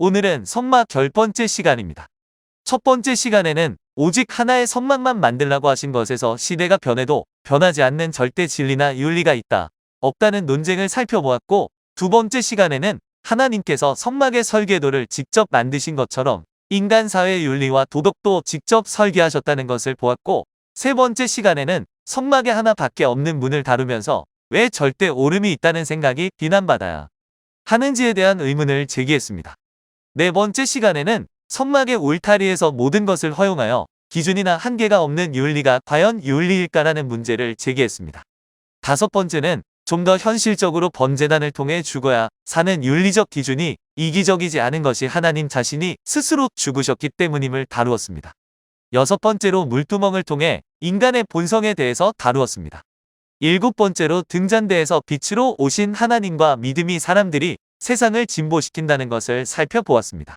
오늘은 선막 10번째 시간입니다. 첫 번째 시간에는 오직 하나의 선막만 만들라고 하신 것에서 시대가 변해도 변하지 않는 절대 진리나 윤리가 있다, 없다는 논쟁을 살펴보았고, 두 번째 시간에는 하나님께서 선막의 설계도를 직접 만드신 것처럼 인간 사회의 윤리와 도덕도 직접 설계하셨다는 것을 보았고, 세 번째 시간에는 선막에 하나밖에 없는 문을 다루면서 왜 절대 오름이 있다는 생각이 비난받아야 하는지에 대한 의문을 제기했습니다. 네 번째 시간에는 선막의 울타리에서 모든 것을 허용하여 기준이나 한계가 없는 윤리가 과연 윤리일까라는 문제를 제기했습니다. 다섯 번째는 좀 더 현실적으로 번제단을 통해 죽어야 사는 윤리적 기준이 이기적이지 않은 것이 하나님 자신이 스스로 죽으셨기 때문임을 다루었습니다. 여섯 번째로 물두멍을 통해 인간의 본성에 대해서 다루었습니다. 일곱 번째로 등잔대에서 빛으로 오신 하나님과 믿음이 사람들이 세상을 진보시킨다는 것을 살펴보았습니다.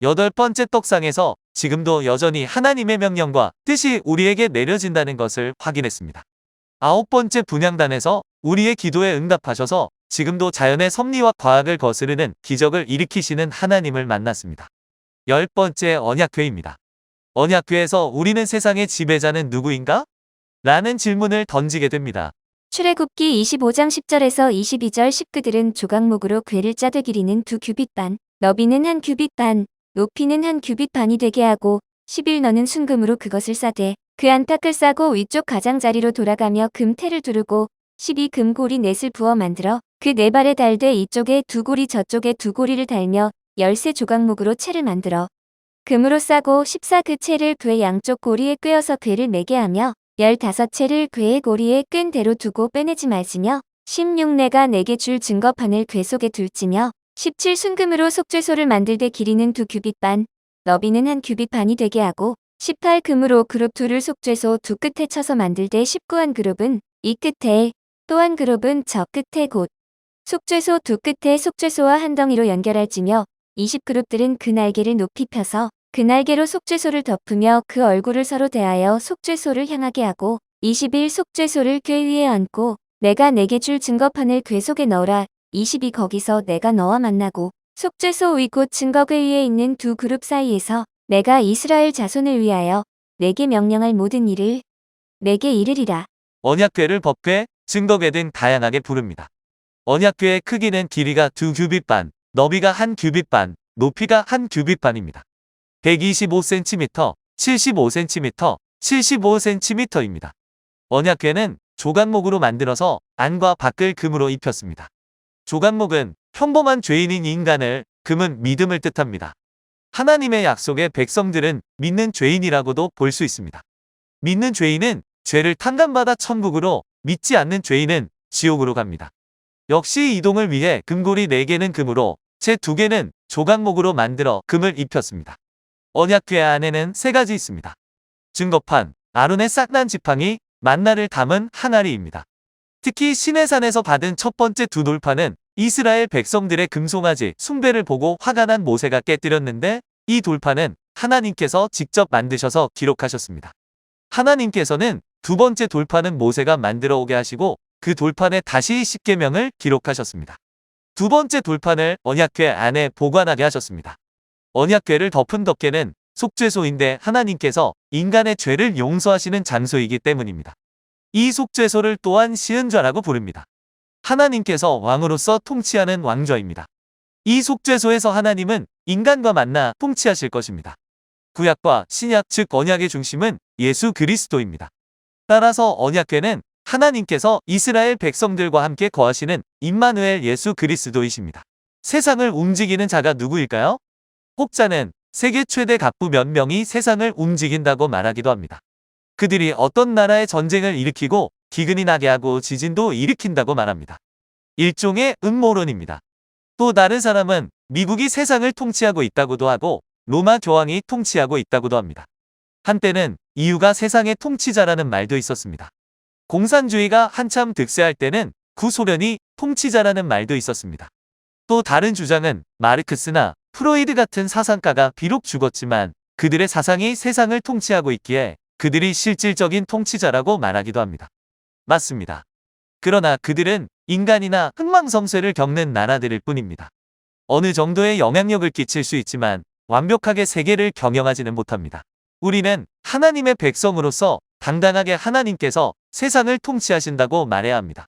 여덟 번째 떡상에서 지금도 여전히 하나님의 명령과 뜻이 우리에게 내려진다는 것을 확인했습니다. 아홉 번째 분향단에서 우리의 기도에 응답하셔서 지금도 자연의 섭리와 과학을 거스르는 기적을 일으키시는 하나님을 만났습니다. 열 번째 언약궤입니다. 언약궤에서 우리는 세상의 지배자는 누구인가? 라는 질문을 던지게 됩니다. 출애굽기 25장 10절에서 22절 19들은 조각목으로 궤를 짜되 길이는 2규빗 반, 너비는 1규빗 반, 높이는 1규빗 반이 되게 하고 11 너는 순금으로 그것을 싸되 그 안팎을 싸고 위쪽 가장자리로 돌아가며 금테를 두르고 12 금고리 넷을 부어 만들어 그 네 발에 달되 이쪽에 두 고리 저쪽에 두 고리를 달며 13 조각목으로 채를 만들어 금으로 싸고 14 그 채를 궤 양쪽 고리에 꿰어서 궤를 매게 하며 15채를 궤의 고리에 끈 대로 두고 빼내지 말지며 16 내가 내게 줄 증거판을 궤 속에 둘지며 17 순금으로 속죄소를 만들되 길이는 2규빗 반, 너비는 1규빗 반이 되게 하고 18 금으로 그룹 둘을 속죄소 두 끝에 쳐서 만들되 19 한 그룹은 이 끝에 또 한 그룹은 저 끝에 곧 속죄소 두 끝에 속죄소와 한 덩이로 연결할지며 20 그룹들은 그 날개를 높이 펴서 그 날개로 속죄소를 덮으며 그 얼굴을 서로 대하여 속죄소를 향하게 하고 21 속죄소를 궤 위에 얹고 내가 내게 줄 증거판을 궤 속에 넣으라. 22 거기서 내가 너와 만나고 속죄소 위 곧 증거궤 위에 있는 두 그룹 사이에서 내가 이스라엘 자손을 위하여 내게 명령할 모든 일을 내게 이르리라. 언약궤를 법궤, 증거궤 등 다양하게 부릅니다. 언약궤의 크기는 길이가 2규빗 반, 너비가 1규빗 반, 높이가 1규빗 반입니다. 125cm, 75cm, 75cm입니다. 언약궤는 조각목으로 만들어서 안과 밖을 금으로 입혔습니다. 조각목은 평범한 죄인인 인간을, 금은 믿음을 뜻합니다. 하나님의 약속의 백성들은 믿는 죄인이라고도 볼 수 있습니다. 믿는 죄인은 죄를 탕감받아 천국으로, 믿지 않는 죄인은 지옥으로 갑니다. 역시 이동을 위해 금고리 4개는 금으로, 채 2개는 조각목으로 만들어 금을 입혔습니다. 언약궤 안에는 3가지 있습니다. 증거판, 아론의 싹난 지팡이, 만나를 담은 항아리입니다. 특히 시내산에서 받은 첫 번째 두 돌판은 이스라엘 백성들의 금송아지 숭배를 보고 화가 난 모세가 깨뜨렸는데, 이 돌판은 하나님께서 직접 만드셔서 기록하셨습니다. 하나님께서는 두 번째 돌판은 모세가 만들어 오게 하시고 그 돌판에 다시 십계명을 기록하셨습니다. 두 번째 돌판을 언약궤 안에 보관하게 하셨습니다. 언약궤를 덮은 덮개는 속죄소인데 하나님께서 인간의 죄를 용서하시는 장소이기 때문입니다. 이 속죄소를 또한 시은좌라고 부릅니다. 하나님께서 왕으로서 통치하는 왕좌입니다. 이 속죄소에서 하나님은 인간과 만나 통치하실 것입니다. 구약과 신약 즉 언약의 중심은 예수 그리스도입니다. 따라서 언약궤는 하나님께서 이스라엘 백성들과 함께 거하시는 임마누엘 예수 그리스도이십니다. 세상을 움직이는 자가 누구일까요? 혹자는 세계 최대 갑부 몇 명이 세상을 움직인다고 말하기도 합니다. 그들이 어떤 나라의 전쟁을 일으키고 기근이 나게 하고 지진도 일으킨다고 말합니다. 일종의 음모론입니다. 또 다른 사람은 미국이 세상을 통치하고 있다고도 하고 로마 교황이 통치하고 있다고도 합니다. 한때는 이유가 세상의 통치자라는 말도 있었습니다. 공산주의가 한참 득세할 때는 구소련이 통치자라는 말도 있었습니다. 또 다른 주장은 마르크스나 프로이드 같은 사상가가 비록 죽었지만 그들의 사상이 세상을 통치하고 있기에 그들이 실질적인 통치자라고 말하기도 합니다. 맞습니다. 그러나 그들은 인간이나 흥망성쇠를 겪는 나라들일 뿐입니다. 어느 정도의 영향력을 끼칠 수 있지만 완벽하게 세계를 경영하지는 못합니다. 우리는 하나님의 백성으로서 당당하게 하나님께서 세상을 통치하신다고 말해야 합니다.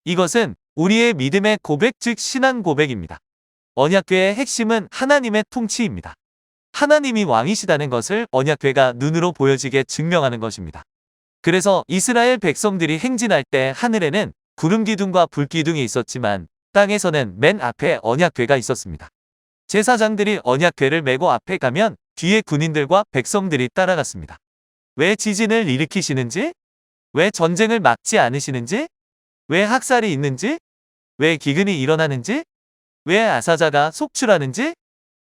이것은 우리의 믿음의 고백, 즉 신앙 고백입니다. 언약궤의 핵심은 하나님의 통치입니다. 하나님이 왕이시다는 것을 언약궤가 눈으로 보여지게 증명하는 것입니다. 그래서 이스라엘 백성들이 행진할 때 하늘에는 구름 기둥과 불 기둥이 있었지만 땅에서는 맨 앞에 언약궤가 있었습니다. 제사장들이 언약궤를 메고 앞에 가면 뒤에 군인들과 백성들이 따라갔습니다. 왜 지진을 일으키시는지? 왜 전쟁을 막지 않으시는지? 왜 학살이 있는지? 왜 기근이 일어나는지? 왜 아사자가 속출하는지?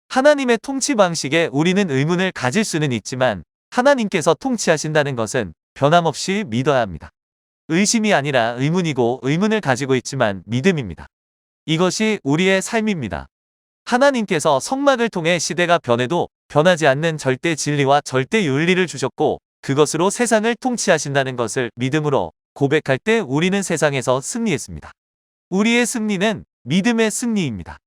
하나님의 통치 방식에 우리는 의문을 가질 수는 있지만 하나님께서 통치하신다는 것은 변함없이 믿어야 합니다. 의심이 아니라 의문이고 의문을 가지고 있지만 믿음입니다. 이것이 우리의 삶입니다. 하나님께서 성막을 통해 시대가 변해도 변하지 않는 절대 진리와 절대 윤리를 주셨고 그것으로 세상을 통치하신다는 것을 믿음으로 고백할 때 우리는 세상에서 승리했습니다. 우리의 승리는 믿음의 승리입니다.